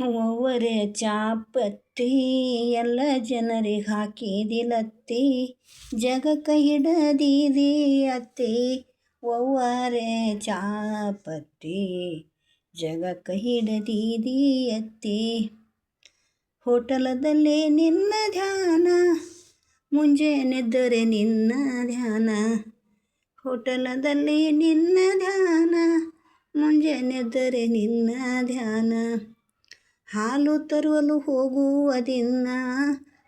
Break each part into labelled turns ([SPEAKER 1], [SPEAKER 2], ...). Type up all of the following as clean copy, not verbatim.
[SPEAKER 1] ಒವ್ವರೆ ಚಾಪತ್ತಿ ಎಲ್ಲ ಜನರಿಗೆ ಹಾಕಿದಿಲತ್ತಿ, ಜಗಕ್ಕೆ ಹಿಡದಿದಿ ಅತ್ತಿ. ಒವ್ವರೆ ಚಾಪತ್ತಿ ಜಗಕ್ಕೆ ಹಿಡದಿದಿ ಅತ್ತಿ. ಹೋಟಲದಲ್ಲಿ ನಿನ್ನ ಧ್ಯಾನ, ಮುಂಜಾನೆದ್ದರೆ ನಿನ್ನ ಧ್ಯಾನ. ಹೋಟಲದಲ್ಲಿ ನಿನ್ನ ಧ್ಯಾನ, ಮುಂಜಾನೆದ್ದರೆ ನಿನ್ನ ಧ್ಯಾನ. ಹಾಲು ತರುವಲು ಹೋಗುವುದಿನ್ನ,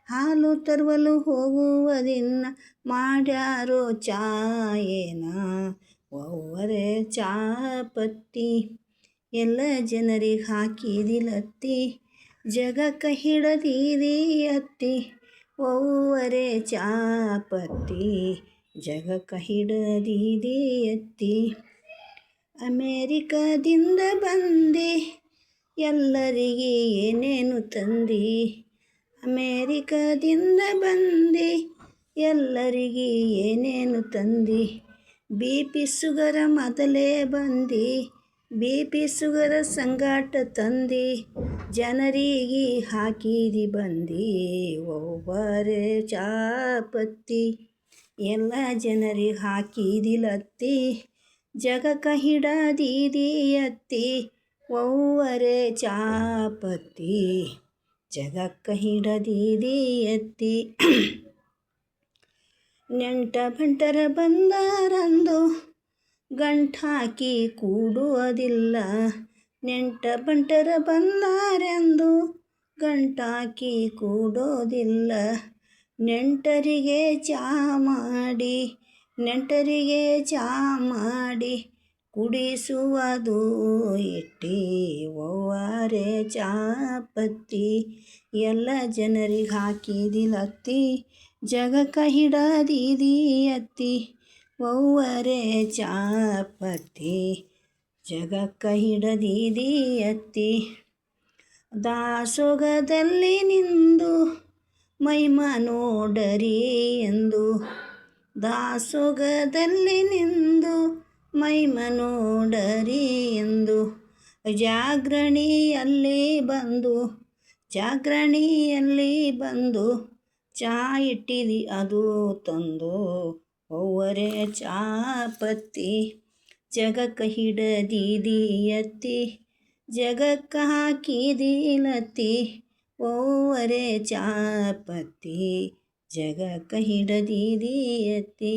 [SPEAKER 1] ಹಾಲು ತರುವಲು ಹೋಗುವುದಿನ್ನ. ಮಾಡ್ಯಾರೋ ಚಾಯೇನ ಒವ್ವರೆ ಚಾಪತ್ತಿ, ಎಲ್ಲ ಜನರಿಗೆ ಹಾಕಿದಿಲತ್ತಿ, ಜಗಕ್ಕೆ ಹಿಡದಿದಿ ಅತ್ತಿ. ಒವ್ವರೆ ಚಾಪತ್ತಿ ಜಗಕ್ಕೆ ಹಿಡದಿದಿ ಅತ್ತಿ. ಅಮೇರಿಕದಿಂದ ಬಂದೆ ಎಲ್ಲರಿಗೆ ಏನೇನು ತಂದಿ, ಅಮೇರಿಕದಿಂದ ಬಂದೆ ಎಲ್ಲರಿಗೆ ಏನೇನು ತಂದಿ. ಬಿ ಪಿ ಶುಗರ ಮೊದಲೇ ಬಂದು, ಬಿ ಪಿ ಶುಗರ ಸಂಗಾಟ ತಂದು, ಜನರಿಗೆ ಹಾಕಿದಿ ಬಂದು. ಒವ್ವರೆ ಚಾಪತ್ತಿ ಎಲ್ಲ ಜನರಿಗೆ ಹಾಕಿದಿಲತ್ತಿ, ಜಗಕ್ಕೆ ಹಿಡದಿದಿ ಅತ್ತಿ. ಒವ್ವರೆ ಚಾಪತ್ತಿ ಜಗಕ್ಕೆ ಹಿಡದಿದಿ ಅತ್ತಿ. ನೆಂಟ ಬಂಟರ ಬಂದಾರಂದು ಗಂಟಾಕಿ ಕೂಡುವುದಿಲ್ಲ, ನೆಂಟ ಬಂಟರ ಬಂದಾರೆಂದು ಗಂಟಾಕಿ ಕೂಡೋದಿಲ್ಲ. ನೆಂಟರಿಗೆ ಚಾ ಮಾಡಿ, ನೆಂಟರಿಗೆ ಚಾ ಮಾಡಿ ಕುಡಿಸುವುದು ಇಟ್ಟಿ. ಒವ್ವರೆ ಚಾಪತ್ತಿ ಎಲ್ಲ ಜನರಿಗೆ ಹಾಕಿದಿಲತ್ತಿ, ಜಗಕ್ಕೆ ಹಿಡದಿದಿ ಅತ್ತಿ. ಒವ್ವರೆ ಚಾಪತ್ತಿ ಜಗಕ್ಕೆ ಹಿಡದಿದಿ ಅತ್ತಿ. ದಾಸೋಗದಲ್ಲಿ ನಿಂದು ಮಹಿಮಾ ನೋಡರಿ ಎಂದು, ದಾಸೋಗದಲ್ಲಿ ನಿಂದು ಮಹಿಮಾ ನೋಡರಿ ಎಂದು. ಜಾಗರಣೆಯಲ್ಲಿ ಬಂದು, ಜಾಗರಣೆಯಲ್ಲಿ ಬಂದು ಚಾ ಇಟ್ಟಿದಿ ಅದು ತಂದು. ಒವ್ವರೆ ಚಾಪತ್ತಿ ಜಗಕ್ಕೆ ಹಿಡದಿದಿ ಅತ್ತಿ, ಜಗಕ್ಕೆ ಹಾಕಿದಿಲತ್ತಿ. ಒವ್ವರೆ ಚಾಪತ್ತಿ ಜಗಕ್ಕೆ ಹಿಡದಿದಿ ಅತ್ತಿ.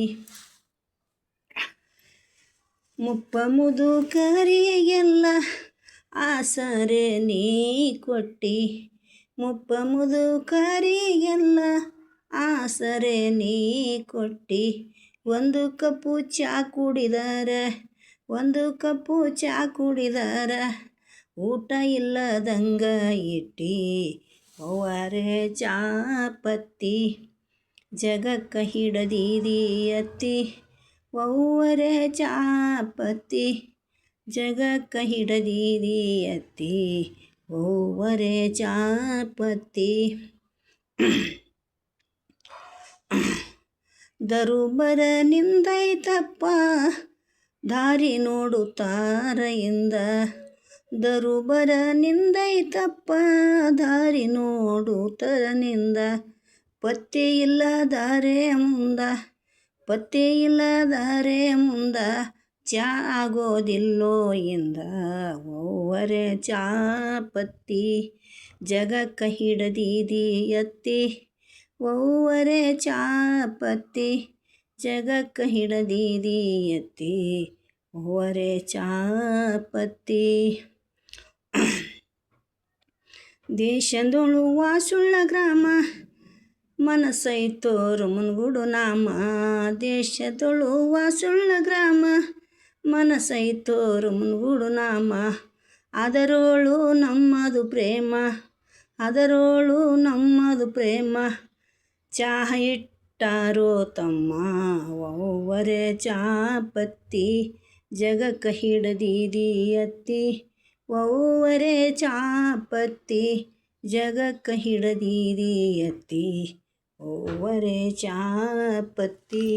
[SPEAKER 1] ಮುಪ್ಪ ಮುದುಕರಿಗೆಲ್ಲ ಆಸರೆ ನೀ ಕೊಟ್ಟಿ, ಮುಪ್ಪ ಮುದುಕರಿಗೆಲ್ಲ ಆಸರೆ ನೀ ಕೊಟ್ಟಿ. ಒಂದು ಕಪ್ಪು ಚಾ ಕುಡಿದಾರ, ಒಂದು ಕಪ್ಪು ಚಾ ಕುಡಿದಾರ, ಊಟ ಇಲ್ಲದಂಗ ಇಟ್ಟಿ. ಒವ್ವರೆ ಚಾಪತ್ತಿ ಜಗಕ್ಕೆ ಹಿಡದಿದಿ ಅತ್ತಿ. ಒವ್ವರೆ ಚಾಪತ್ತಿ ಜಗಕ್ಕೆ ಹಿಡದಿದಿ ಅತ್ತಿ. ಒವ್ವರೆ ಚಾಪತ್ತಿ. ದರುಬರ ನಿಂದೈತಪ್ಪ ದಾರಿ ನೋಡುತ್ತಾರ ಇಂದ, ದರುಬರ ನಿಂದೈತಪ್ಪ ದಾರಿ ನೋಡುತ್ತರನಿಂದ. ಪತ್ತೆ ಇಲ್ಲದಾರೆ ಮುಂದ, ಪತ್ತೆ ಇಲ್ಲದಾರೆ ಮುಂದ, ಚಾ ಆಗೋದಿಲ್ಲೋ ಇಂದ. ಒವ್ವರೆ ಚಾಪತ್ತಿ ಜಗಕ್ಕೆ ಹಿಡದಿದಿ ಅತ್ತಿ. ಒವ್ವರೆ ಚಾಪತ್ತಿ ಜಗಕ್ಕೆ ಹಿಡದಿದಿ ಅತ್ತಿ. ಒವ್ವರೆ ಚಾಪತ್ತಿ. ದೇಶದೊಳು ವಾಸುಳ್ಳ ಗ್ರಾಮ, ಮನಸೈತೋರು ಮುನ್ಗುಡು ನಾಮ. ದೇಶದೊಳು ವಾಸುಳ್ಳ ಗ್ರಾಮ, ಮನಸೈತೋರು ಮುನ್ಗುಡು ನಾಮ. ಅದರೋಳು ನಮ್ಮದು ಪ್ರೇಮ, ಅದರೋಳು ನಮ್ಮದು ಪ್ರೇಮ. ಚಹಾ ಇಟ್ಟಾರೋ ತಮ್ಮ ಒವ್ವರೆ ಚಾಪತ್ತಿ ಜಗಕ್ಕೆ ಹಿಡದಿದಿ ಅತ್ತಿ. ಒವ್ವರೆ ಚಾಪತ್ತಿ ಜಗಕ್ಕೆ ಹಿಡದಿದಿ ಅತ್ತಿ. ಒವ್ವರೆ ಚಾಪತ್ತಿ.